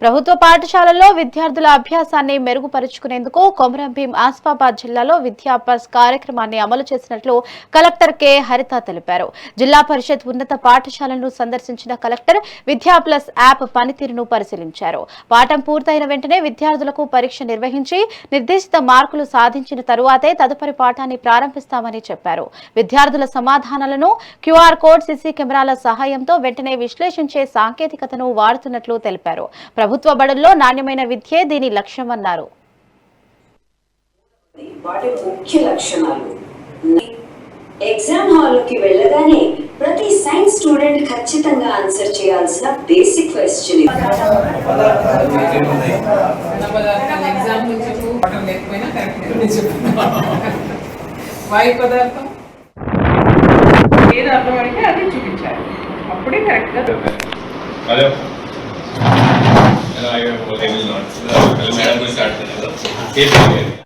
ప్రభుత్వ పాఠశాలల్లో విద్యార్థుల అభ్యాసాన్ని మెరుగుపరుచుకునేందుకు కొమరంభీం ఆసిఫాబాద్ జిల్లాలో విద్యా ప్లస్ కార్యక్రమాన్ని అమలు చేసినట్లు కలెక్టర్ కె హరిత తెలిపారు. జిల్లా పరిషత్ ఉన్నత పాఠశాలను సందర్శించిన కలెక్టర్ విద్యా ప్లస్ యాప్ పనితీరును పరిశీలించారు. పాఠం పూర్తయిన వెంటనే విద్యార్థులకు పరీక్ష నిర్వహించి నిర్దేశిత మార్కులు సాధించిన తరువాతే తదుపరి పాఠాన్ని ప్రారంభిస్తామని చెప్పారు. విద్యార్థుల సమాధానాలను క్యూఆర్ కోడ్, సీసీ కెమెరాల సహాయంతో వెంటనే విశ్లేషించే సాంకేతికతను వాడుతున్నట్లు తెలిపారు. ప్రభుత్వ బడుల్లో నాణ్యమైన విద్యే దీని లక్ష్యమన్నారు. వాటి ముఖ్య లక్షణాలు ఎగ్జామ్ హాల్లోకి వెళ్ళగానే ప్రతి సైన్స్ స్టూడెంట్ ఖచ్చితంగా ఆన్సర్ చేయాల్సిన బేసిక్ క్వశ్చన్ ఏది అర్థమైతే అది చూపించాలి, అప్పుడే కరెక్ట్గా I will not. Madam will start.